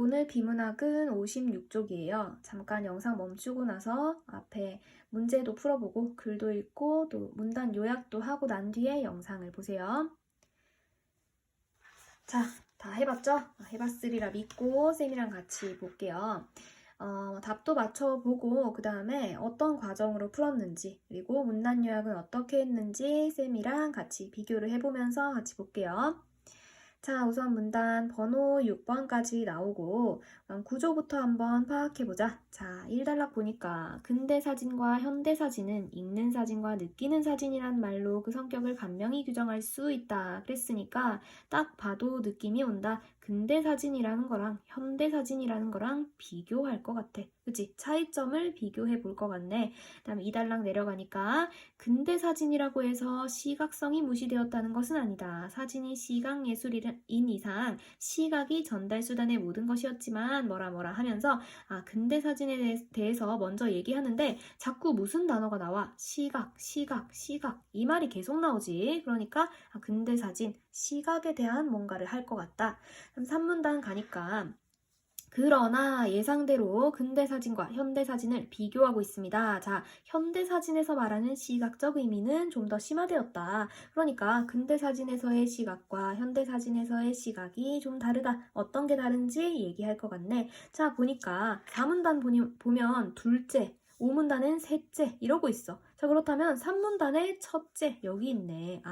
오늘 비문학은 56쪽이에요. 잠깐 영상 멈추고 나서 앞에 문제도 풀어보고 글도 읽고 또 문단 요약도 하고 난 뒤에 영상을 보세요. 자, 다 해봤죠? 해봤으리라 믿고 쌤이랑 같이 볼게요. 답도 맞춰보고 그 다음에 어떤 과정으로 풀었는지 그리고 문단 요약은 어떻게 했는지 쌤이랑 같이 비교를 해보면서 같이 볼게요. 자, 우선 문단 번호 6번까지 나오고 구조부터 한번 파악해보자. 자, 1단락 보니까 근대사진과 현대사진은 읽는 사진과 느끼는 사진이란 말로 그 성격을 간명히 규정할 수 있다. 그랬으니까 딱 봐도 느낌이 온다. 근대사진이라는 거랑 현대사진이라는 거랑 비교할 것 같아. 그치? 차이점을 비교해 볼 것 같네. 그 다음에 2단락 내려가니까 근대사진이라고 해서 시각성이 무시되었다는 것은 아니다. 사진이 시각예술인 이상 시각이 전달수단의 모든 것이었지만 뭐라 하면서 근대사진에 대해서 먼저 얘기하는데 자꾸 무슨 단어가 나와? 시각 이 말이 계속 나오지. 그러니까 근대사진, 시각에 대한 뭔가를 할 것 같다. 그럼 3문단 가니까 그러나 예상대로 근대사진과 현대사진을 비교하고 있습니다. 자, 현대사진에서 말하는 시각적 의미는 좀 더 심화되었다. 그러니까 근대사진에서의 시각과 현대사진에서의 시각이 좀 다르다. 어떤 게 다른지 얘기할 것 같네. 자, 보니까 4문단 보면 둘째, 5문단은 셋째 이러고 있어. 자, 그렇다면 3문단의 첫째 여기 있네.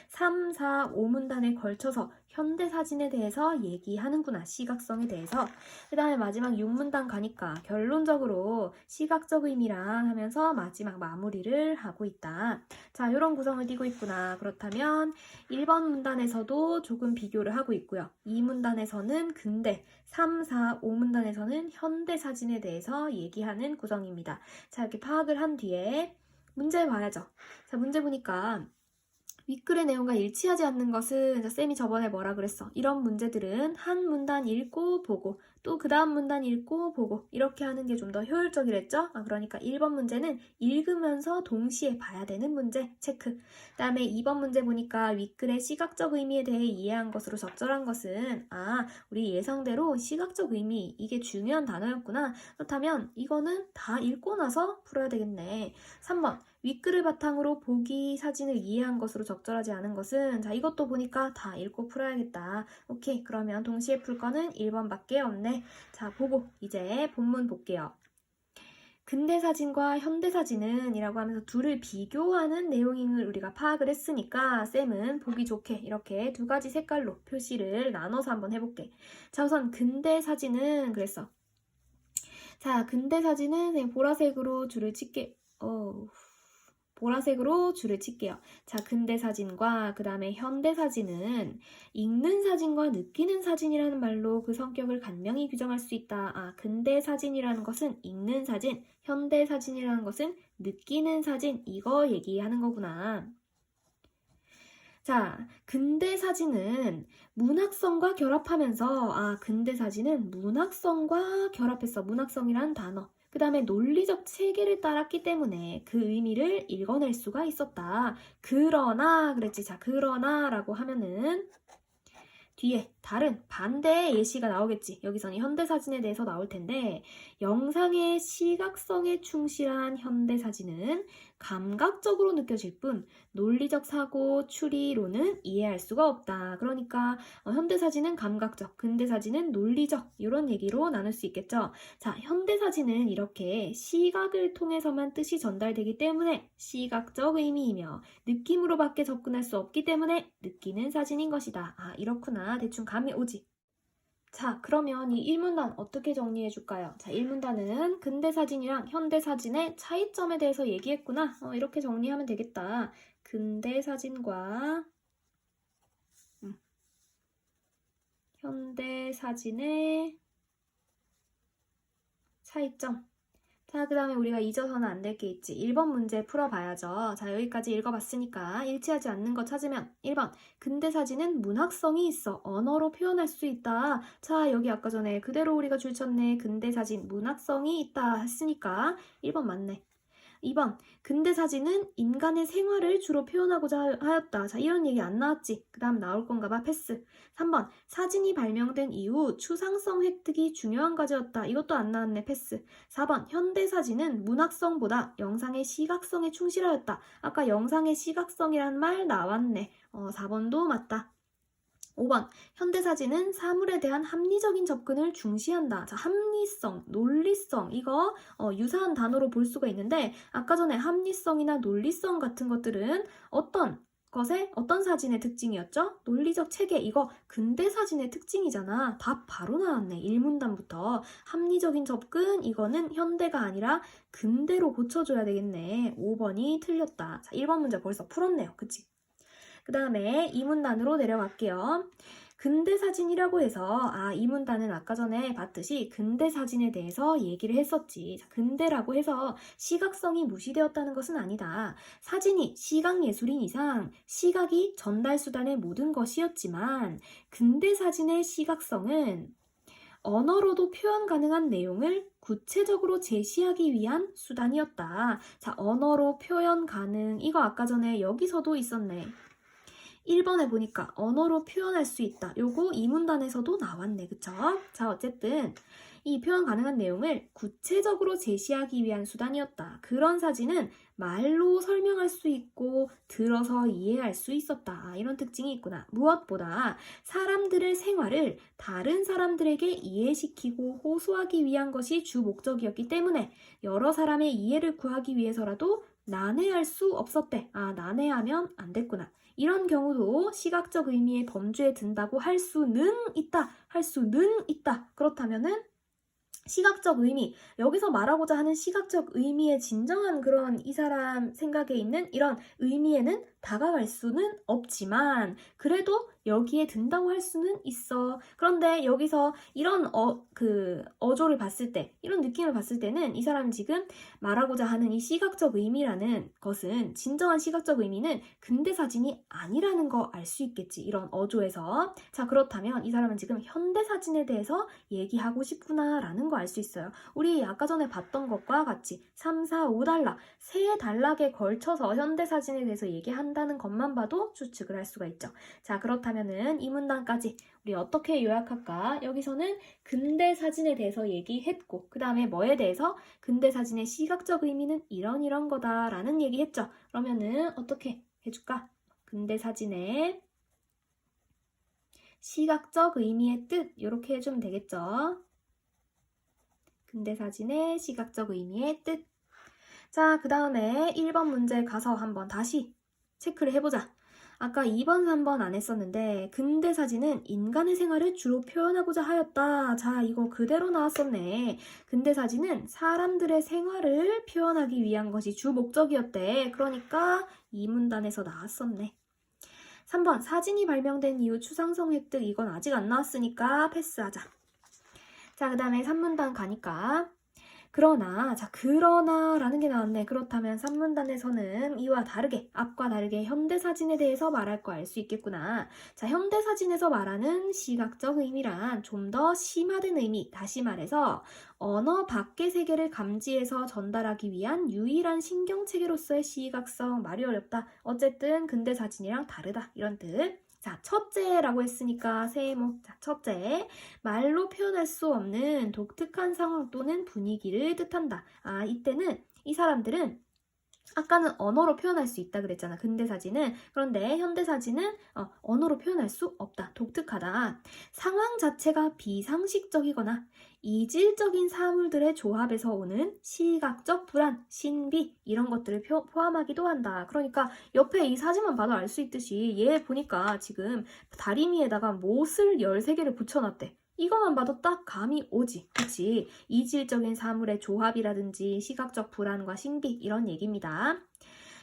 3, 4, 5문단에 걸쳐서 현대사진에 대해서 얘기하는구나. 시각성에 대해서. 그 다음에 마지막 6문단 가니까 결론적으로 시각적 의미랑 하면서 마지막 마무리를 하고 있다. 자, 이런 구성을 띠고 있구나. 그렇다면 1번 문단에서도 조금 비교를 하고 있고요. 2문단에서는 근대, 3, 4, 5문단에서는 현대사진에 대해서 얘기하는 구성입니다. 자, 이렇게 파악을 한 뒤에 문제 봐야죠. 자, 문제 보니까 윗글의 내용과 일치하지 않는 것은 쌤이 저번에 뭐라 그랬어? 이런 문제들은 한 문단 읽고 보고 또 그 다음 문단 읽고 보고 이렇게 하는 게 좀 더 효율적이랬죠? 그러니까 1번 문제는 읽으면서 동시에 봐야 되는 문제 체크. 그 다음에 2번 문제 보니까 윗글의 시각적 의미에 대해 이해한 것으로 적절한 것은 우리 예상대로 시각적 의미 이게 중요한 단어였구나. 그렇다면 이거는 다 읽고 나서 풀어야 되겠네. 3번 윗글을 바탕으로 보기 사진을 이해한 것으로 적절하지 않은 것은 자 이것도 보니까 다 읽고 풀어야겠다. 오케이, 그러면 동시에 풀 거는 1번밖에 없네. 자, 보고 이제 본문 볼게요. 근대사진과 현대사진은 이라고 하면서 둘을 비교하는 내용을 우리가 파악을 했으니까 쌤은 보기 좋게 이렇게 두 가지 색깔로 표시를 나눠서 한번 해볼게. 자, 우선 근대사진은 그랬어. 자, 근대사진은 그냥 보라색으로 줄을 칠게. 보라색으로 줄을 칠게요. 자, 근대사진과 그 다음에 현대사진은 읽는 사진과 느끼는 사진이라는 말로 그 성격을 간명히 규정할 수 있다. 근대사진이라는 것은 읽는 사진, 현대사진이라는 것은 느끼는 사진, 이거 얘기하는 거구나. 자, 근대사진은 문학성과 결합하면서 근대사진은 문학성과 결합했어. 문학성이라는 단어. 그 다음에 논리적 체계를 따랐기 때문에 그 의미를 읽어낼 수가 있었다. 그러나 그랬지. 자, 그러나라고 하면은 뒤에 다른 반대의 예시가 나오겠지. 여기서는 현대사진에 대해서 나올 텐데 영상의 시각성에 충실한 현대사진은 감각적으로 느껴질 뿐 논리적 사고, 추리로는 이해할 수가 없다. 그러니까 현대사진은 감각적, 근대사진은 논리적 이런 얘기로 나눌 수 있겠죠. 자, 현대사진은 이렇게 시각을 통해서만 뜻이 전달되기 때문에 시각적 의미이며 느낌으로밖에 접근할 수 없기 때문에 느끼는 사진인 것이다. 이렇구나. 대충 감이 오지. 자, 그러면 이 1문단 어떻게 정리해 줄까요? 자, 1문단은 근대사진이랑 현대사진의 차이점에 대해서 얘기했구나. 이렇게 정리하면 되겠다. 근대사진과 현대사진의 차이점. 자, 그 다음에 우리가 잊어서는 안 될 게 있지. 1번 문제 풀어봐야죠. 자, 여기까지 읽어봤으니까 일치하지 않는 거 찾으면 1번 근대사진은 문학성이 있어. 언어로 표현할 수 있다. 자, 여기 아까 전에 그대로 우리가 줄쳤네. 근대사진 문학성이 있다 했으니까 1번 맞네. 2번, 근대 사진은 인간의 생활을 주로 표현하고자 하였다. 자, 이런 얘기 안 나왔지? 그 다음 나올 건가 봐. 패스. 3번, 사진이 발명된 이후 추상성 획득이 중요한 과제였다. 이것도 안 나왔네. 패스. 4번, 현대 사진은 문학성보다 영상의 시각성에 충실하였다. 아까 영상의 시각성이란 말 나왔네. 4번도 맞다. 5번, 현대사진은 사물에 대한 합리적인 접근을 중시한다. 자, 합리성, 논리성, 이거 유사한 단어로 볼 수가 있는데 아까 전에 합리성이나 논리성 같은 것들은 어떤 사진의 특징이었죠? 논리적 체계, 이거 근대 사진의 특징이잖아. 답 바로 나왔네. 1문단부터. 합리적인 접근, 이거는 현대가 아니라 근대로 고쳐줘야 되겠네. 5번이 틀렸다. 자, 1번 문제 벌써 풀었네요. 그치? 그 다음에 이 문단으로 내려갈게요. 근대 사진이라고 해서 이 문단은 아까 전에 봤듯이 근대 사진에 대해서 얘기를 했었지. 근대라고 해서 시각성이 무시되었다는 것은 아니다. 사진이 시각 예술인 이상 시각이 전달 수단의 모든 것이었지만 근대 사진의 시각성은 언어로도 표현 가능한 내용을 구체적으로 제시하기 위한 수단이었다. 자, 언어로 표현 가능. 이거 아까 전에 여기서도 있었네. 1번에 보니까 언어로 표현할 수 있다. 요거 이 문단에서도 나왔네. 그쵸? 자, 어쨌든 이 표현 가능한 내용을 구체적으로 제시하기 위한 수단이었다. 그런 사진은 말로 설명할 수 있고 들어서 이해할 수 있었다. 이런 특징이 있구나. 무엇보다 사람들의 생활을 다른 사람들에게 이해시키고 호소하기 위한 것이 주 목적이었기 때문에 여러 사람의 이해를 구하기 위해서라도 난해할 수 없었대. 난해하면 안 됐구나. 이런 경우도 시각적 의미의 범주에 든다고 할 수는 있다. 그렇다면은 시각적 의미, 여기서 말하고자 하는 시각적 의미의 진정한 그런 이 사람 생각에 있는 이런 의미에는 다가갈 수는 없지만 그래도 여기에 든다고 할 수는 있어. 그런데 여기서 이런 어조를 봤을 때, 이런 느낌을 봤을 때는 이 사람 지금 말하고자 하는 이 시각적 의미라는 것은 진정한 시각적 의미는 근대 사진이 아니라는 거 알 수 있겠지. 이런 어조에서. 자, 그렇다면 이 사람은 지금 현대 사진에 대해서 얘기하고 싶구나라는 거 알 수 있어요. 우리 아까 전에 봤던 것과 같이 3, 4, 5단락, 세 단락에 걸쳐서 현대 사진에 대해서 얘기한다는 것만 봐도 추측을 할 수가 있죠. 자, 그렇다면은 이 문단까지 우리 어떻게 요약할까? 여기서는 근대 사진에 대해서 얘기했고 그 다음에 뭐에 대해서? 근대 사진의 시각적 의미는 이런 거다라는 얘기했죠. 그러면은 어떻게 해줄까? 근대 사진의 시각적 의미의 뜻 이렇게 해주면 되겠죠. 근대 사진의 시각적 의미의 뜻. 자, 그 다음에 1번 문제 가서 한번 다시 체크를 해보자. 아까 2번, 3번 안 했었는데 근대 사진은 인간의 생활을 주로 표현하고자 하였다. 자, 이거 그대로 나왔었네. 근대 사진은 사람들의 생활을 표현하기 위한 것이 주 목적이었대. 그러니까 이 문단에서 나왔었네. 3번, 사진이 발명된 이후 추상성 획득. 이건 아직 안 나왔으니까 패스하자. 자, 그 다음에 3문단 가니까 그러나라는 게 나왔네. 그렇다면 3문단에서는 이와 다르게, 앞과 다르게 현대사진에 대해서 말할 거 알 수 있겠구나. 자, 현대사진에서 말하는 시각적 의미란 좀 더 심화된 의미, 다시 말해서 언어 밖의 세계를 감지해서 전달하기 위한 유일한 신경체계로서의 시각성. 말이 어렵다. 어쨌든 근대사진이랑 다르다. 이런 뜻. 자, 첫째라고 했으니까 세모. 자, 첫째, 말로 표현할 수 없는 독특한 상황 또는 분위기를 뜻한다. 이때는 이 사람들은 아까는 언어로 표현할 수 있다 그랬잖아. 근대사진은. 그런데 현대사진은 언어로 표현할 수 없다. 독특하다. 상황 자체가 비상식적이거나 이질적인 사물들의 조합에서 오는 시각적 불안, 신비 이런 것들을 포함하기도 한다. 그러니까 옆에 이 사진만 봐도 알 수 있듯이 얘 보니까 지금 다리미에다가 못을 13개를 붙여놨대. 이거만 봐도 딱 감이 오지. 그치? 이질적인 사물의 조합이라든지 시각적 불안과 신비 이런 얘기입니다.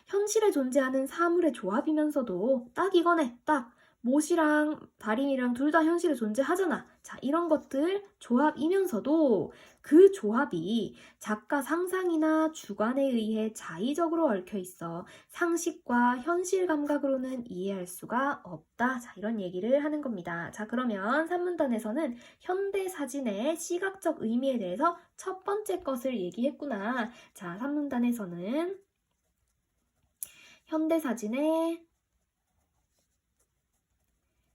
현실에 존재하는 사물의 조합이면서도 딱 이거네. 딱 못이랑 다림이랑 둘 다 현실에 존재하잖아. 자, 이런 것들 조합이면서도 그 조합이 작가 상상이나 주관에 의해 자의적으로 얽혀 있어 상식과 현실 감각으로는 이해할 수가 없다. 자, 이런 얘기를 하는 겁니다. 자, 그러면 산문단에서는 현대 사진의 시각적 의미에 대해서 첫 번째 것을 얘기했구나. 자, 산문단에서는 현대 사진의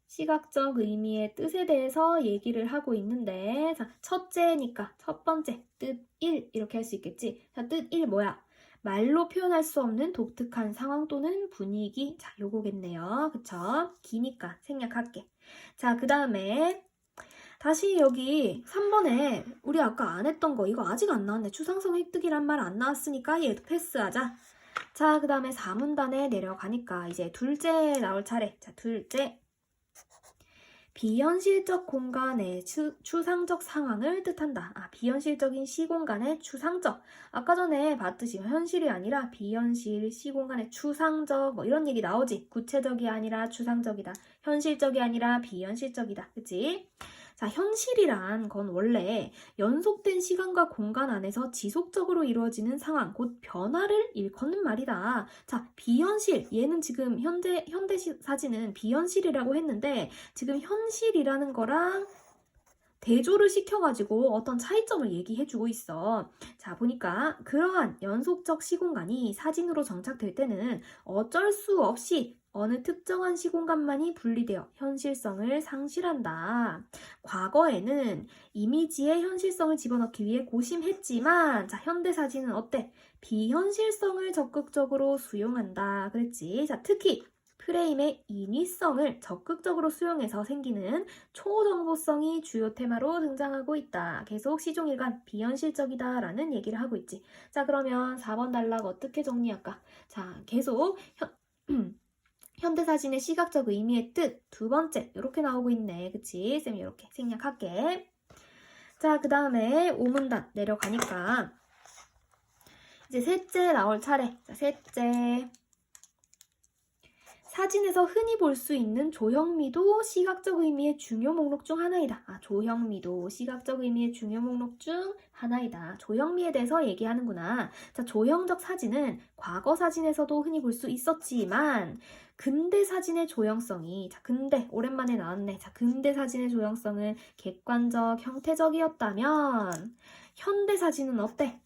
시각적 의미의 뜻에 대해서 얘기를 하고 있는데, 자, 첫째니까 첫 번째 뜻 1 이렇게 할 수 있겠지. 자, 뜻 1 뭐야? 말로 표현할 수 없는 독특한 상황 또는 분위기. 자, 요거겠네요. 그쵸? 기니까 생략할게. 자, 그 다음에 다시 여기 3번에 우리 아까 안 했던 거 이거 아직 안 나왔네. 추상성 획득이란 말 안 나왔으니까 얘도 패스하자. 자, 그 다음에 4문단에 내려가니까 이제 둘째 나올 차례. 자, 둘째. 비현실적 공간의 추상적 상황을 뜻한다. 아, 비현실적인 시공간의 추상적. 아까 전에 봤듯이 현실이 아니라 비현실, 시공간의 추상적 뭐 이런 얘기 나오지. 구체적이 아니라 추상적이다. 현실적이 아니라 비현실적이다. 그치? 자, 현실이란 건 원래 연속된 시간과 공간 안에서 지속적으로 이루어지는 상황, 곧 변화를 일컫는 말이다. 자, 비현실. 얘는 지금 현대 사진은 비현실이라고 했는데 지금 현실이라는 거랑 대조를 시켜가지고 어떤 차이점을 얘기해주고 있어. 자, 보니까 그러한 연속적 시공간이 사진으로 정착될 때는 어쩔 수 없이 어느 특정한 시공간만이 분리되어 현실성을 상실한다. 과거에는 이미지에 현실성을 집어넣기 위해 고심했지만, 자, 현대사진은 어때? 비현실성을 적극적으로 수용한다. 그랬지? 자, 특히 프레임의 인위성을 적극적으로 수용해서 생기는 초정보성이 주요 테마로 등장하고 있다. 계속 시종일관 비현실적이다 라는 얘기를 하고 있지. 자, 그러면 4번 단락 어떻게 정리할까? 자, 계속 현대사진의 시각적 의미의 뜻 두 번째 이렇게 나오고 있네. 그치? 쌤이 이렇게 생략할게. 자, 그 다음에 5문단 내려가니까 이제 셋째 나올 차례. 자, 셋째. 사진에서 흔히 볼 수 있는 조형미도 시각적 의미의 중요 목록 중 하나이다. 아, 조형미도 시각적 의미의 중요 목록 중 하나이다. 조형미에 대해서 얘기하는구나. 자, 조형적 사진은 과거 사진에서도 흔히 볼 수 있었지만 근대 사진의 조형성이, 자, 근대 오랜만에 나왔네. 자, 근대 사진의 조형성은 객관적, 형태적이었다면 현대 사진은 어때?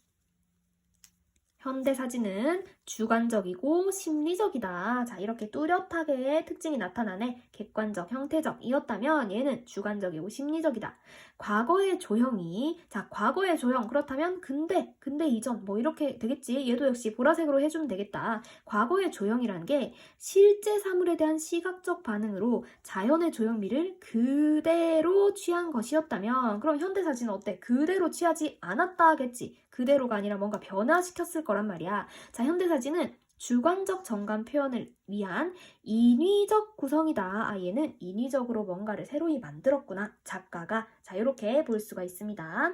현대 사진은 주관적이고 심리적이다. 자, 이렇게 뚜렷하게 특징이 나타나네. 객관적, 형태적이었다면 얘는 주관적이고 심리적이다. 과거의 조형이, 자, 과거의 조형 그렇다면 근대 이전 뭐 이렇게 되겠지. 얘도 역시 보라색으로 해주면 되겠다. 과거의 조형이라는 게 실제 사물에 대한 시각적 반응으로 자연의 조형미를 그대로 취한 것이었다면 그럼 현대 사진은 어때? 그대로 취하지 않았다 하겠지. 그대로가 아니라 뭔가 변화시켰을 거란 말이야. 자, 현대사진은 주관적 정감 표현을 위한 인위적 구성이다. 아, 얘는 인위적으로 뭔가를 새로이 만들었구나. 작가가. 자, 이렇게 볼 수가 있습니다.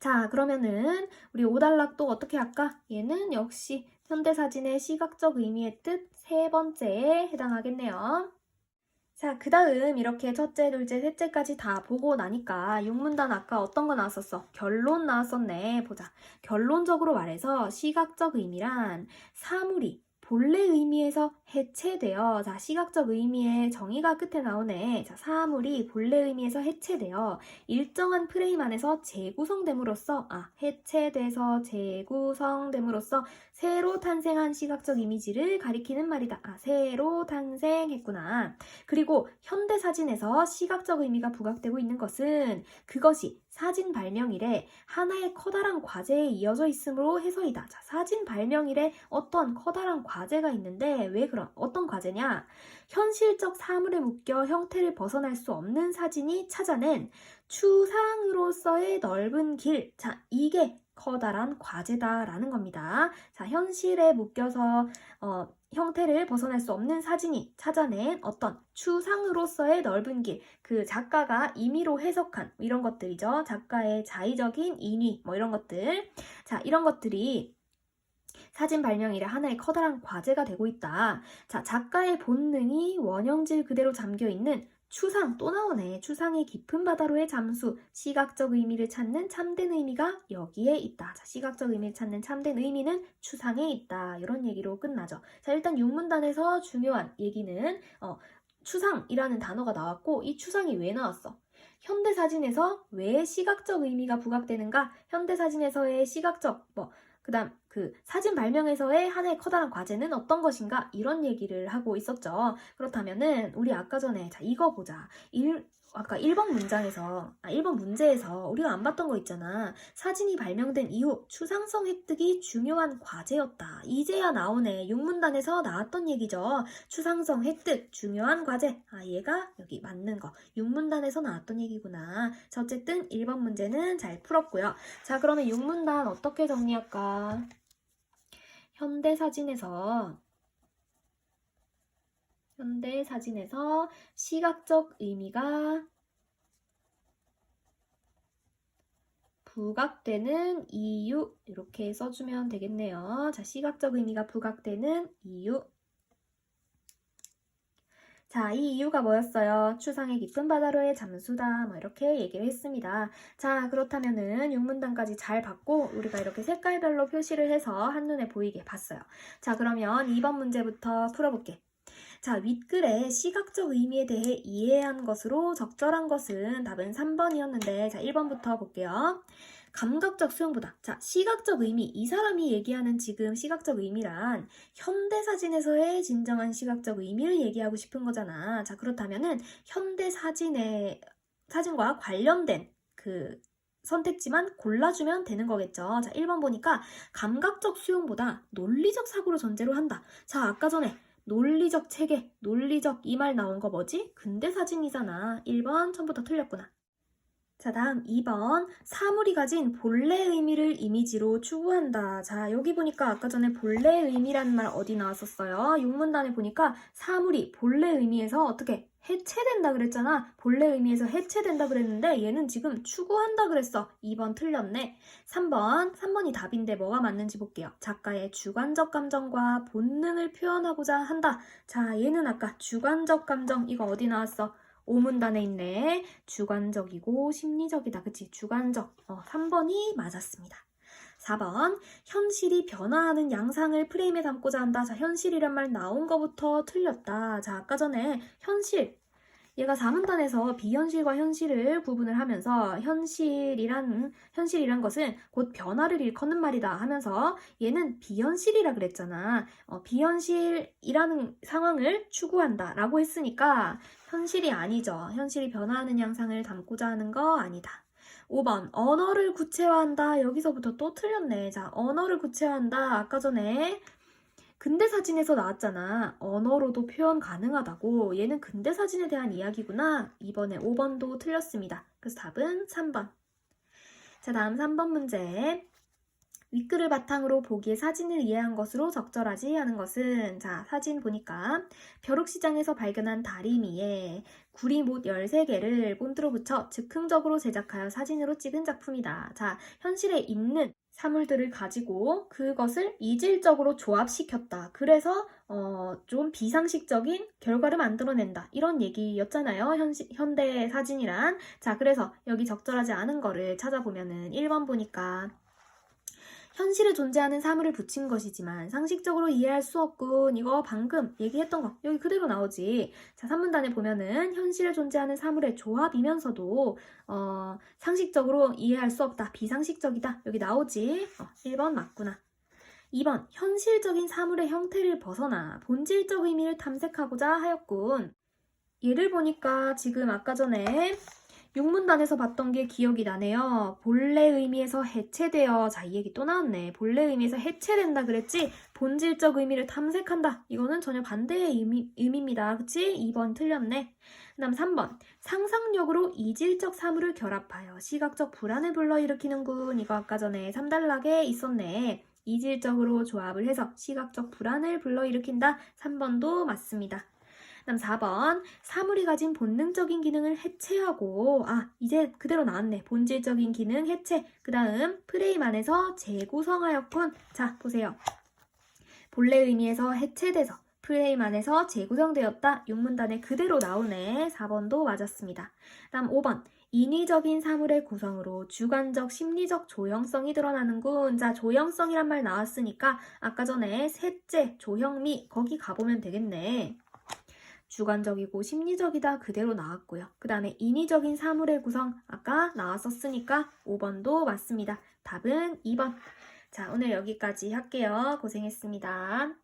자, 그러면은 우리 5단락 또 어떻게 할까? 얘는 역시 현대사진의 시각적 의미의 뜻 세 번째에 해당하겠네요. 자, 그 다음 이렇게 첫째, 둘째, 셋째까지 다 보고 나니까 6문단 아까 어떤 거 나왔었어? 결론 나왔었네. 보자. 결론적으로 말해서 시각적 의미란 사물이 본래 의미에서 해체되어, 자, 시각적 의미의 정의가 끝에 나오네. 자, 사물이 본래 의미에서 해체되어 일정한 프레임 안에서 재구성됨으로써, 해체돼서 재구성됨으로써 새로 탄생한 시각적 이미지를 가리키는 말이다. 새로 탄생했구나. 그리고 현대 사진에서 시각적 의미가 부각되고 있는 것은 그것이 사진 발명 이래 하나의 커다란 과제에 이어져 있으므로 해서이다. 자, 사진 발명 이래 어떤 커다란 과제가 있는데 왜 어떤 과제냐? 현실적 사물에 묶여 형태를 벗어날 수 없는 사진이 찾아낸 추상으로서의 넓은 길. 자, 이게 커다란 과제다라는 겁니다. 자, 현실에 묶여서 형태를 벗어날 수 없는 사진이 찾아낸 어떤 추상으로서의 넓은 길, 그 작가가 임의로 해석한 이런 것들이죠. 작가의 자의적인 인위 뭐 이런 것들. 자, 이런 것들이 사진 발명일에 하나의 커다란 과제가 되고 있다. 자, 작가의 본능이 원형질 그대로 잠겨있는 추상, 또 나오네. 추상의 깊은 바다로의 잠수, 시각적 의미를 찾는 참된 의미가 여기에 있다. 자, 시각적 의미를 찾는 참된 의미는 추상에 있다. 이런 얘기로 끝나죠. 자, 일단 육문단에서 중요한 얘기는 추상이라는 단어가 나왔고, 이 추상이 왜 나왔어? 현대사진에서 왜 시각적 의미가 부각되는가? 현대사진에서의 시각적, 그 다음 사진 발명에서의 하나의 커다란 과제는 어떤 것인가? 이런 얘기를 하고 있었죠. 그렇다면은 우리 아까 전에 자 이거 보자. 아까 1번 문장에서 1번 문제에서 우리가 안 봤던 거 있잖아. 사진이 발명된 이후 추상성 획득이 중요한 과제였다. 이제야 나오네. 6문단에서 나왔던 얘기죠. 추상성 획득 중요한 과제. 얘가 여기 맞는 거. 6문단에서 나왔던 얘기구나. 자, 어쨌든 1번 문제는 잘 풀었고요. 자, 그러면 6문단 어떻게 정리할까? 현대사진에서 시각적 의미가 부각되는 이유 이렇게 써주면 되겠네요. 자, 시각적 의미가 부각되는 이유. 자, 이 이유가 뭐였어요? 추상의 깊은 바다로의 잠수다. 이렇게 얘기를 했습니다. 자, 그렇다면은 6문단까지 잘 봤고 우리가 이렇게 색깔별로 표시를 해서 한눈에 보이게 봤어요. 자, 그러면 2번 문제부터 풀어볼게. 자, 윗글에 시각적 의미에 대해 이해한 것으로 적절한 것은 답은 3번이었는데 자, 1번부터 볼게요. 감각적 수용보다 자, 시각적 의미, 이 사람이 얘기하는 지금 시각적 의미란 현대사진에서의 진정한 시각적 의미를 얘기하고 싶은 거잖아. 자, 그렇다면은 사진과 관련된 선택지만 골라주면 되는 거겠죠. 자, 1번 보니까 감각적 수용보다 논리적 사고를 전제로 한다. 자, 아까 전에 논리적 체계, 논리적 이 말 나온 거 뭐지? 근대사진이잖아. 1번 처음부터 틀렸구나. 자, 다음 2번 사물이 가진 본래 의미를 이미지로 추구한다. 자, 여기 보니까 아까 전에 본래 의미라는 말 어디 나왔었어요? 6문단에 보니까 사물이 본래 의미에서 어떻게 해체된다 그랬잖아. 본래 의미에서 해체된다 그랬는데 얘는 지금 추구한다 그랬어. 2번 틀렸네. 3번이 답인데 뭐가 맞는지 볼게요. 작가의 주관적 감정과 본능을 표현하고자 한다. 자, 얘는 아까 주관적 감정 이거 어디 나왔어? 5문단에 있네. 주관적이고 심리적이다. 그치? 주관적. 3번이 맞았습니다. 4번 현실이 변화하는 양상을 프레임에 담고자 한다. 자, 현실이란 말 나온 거부터 틀렸다. 자, 아까 전에 현실 얘가 4문단에서 비현실과 현실을 구분을 하면서 현실이란 것은 곧 변화를 일컫는 말이다 하면서 얘는 비현실이라 그랬잖아. 비현실이라는 상황을 추구한다 라고 했으니까 현실이 아니죠. 현실이 변화하는 양상을 담고자 하는 거 아니다. 5번 언어를 구체화한다. 여기서부터 또 틀렸네. 자, 언어를 구체화한다. 아까 전에 근대사진에서 나왔잖아. 언어로도 표현 가능하다고. 얘는 근대사진에 대한 이야기구나. 이번에 5번도 틀렸습니다. 그래서 답은 3번. 자, 다음 3번 문제. 윗글을 바탕으로 보기에 사진을 이해한 것으로 적절하지 않은 것은 자, 사진 보니까 벼룩시장에서 발견한 다리미에 구리못 13개를 본드로 붙여 즉흥적으로 제작하여 사진으로 찍은 작품이다. 자, 현실에 있는 사물들을 가지고 그것을 이질적으로 조합시켰다. 그래서 좀 비상식적인 결과를 만들어낸다. 이런 얘기였잖아요. 현대 사진이란. 자, 그래서 여기 적절하지 않은 거를 찾아보면은 1번 보니까 현실에 존재하는 사물을 붙인 것이지만 상식적으로 이해할 수 없군. 이거 방금 얘기했던 거 여기 그대로 나오지. 자, 3문단에 보면은 현실에 존재하는 사물의 조합이면서도 상식적으로 이해할 수 없다. 비상식적이다. 여기 나오지. 1번 맞구나. 2번 현실적인 사물의 형태를 벗어나 본질적 의미를 탐색하고자 하였군. 얘를 보니까 지금 아까 전에 6문단에서 봤던 게 기억이 나네요. 본래 의미에서 해체되어. 자, 이 얘기 또 나왔네. 본래 의미에서 해체된다 그랬지? 본질적 의미를 탐색한다. 이거는 전혀 반대의 의미입니다. 그치? 2번 틀렸네. 그 다음 3번. 상상력으로 이질적 사물을 결합하여 시각적 불안을 불러일으키는군. 이거 아까 전에 3단락에 있었네. 이질적으로 조합을 해서 시각적 불안을 불러일으킨다. 3번도 맞습니다. 그다음 4번 사물이 가진 본능적인 기능을 해체하고 이제 그대로 나왔네. 본질적인 기능 해체. 그 다음 프레임 안에서 재구성하였군. 자, 보세요. 본래 의미에서 해체돼서 프레임 안에서 재구성되었다. 6문단에 그대로 나오네. 4번도 맞았습니다. 다음 5번. 인위적인 사물의 구성으로 주관적 심리적 조형성이 드러나는군. 자, 조형성이란 말 나왔으니까 아까 전에 셋째 조형미 거기 가보면 되겠네. 주관적이고 심리적이다 그대로 나왔고요. 그 다음에 인위적인 사물의 구성 아까 나왔었으니까 5번도 맞습니다. 답은 2번. 자, 오늘 여기까지 할게요. 고생했습니다.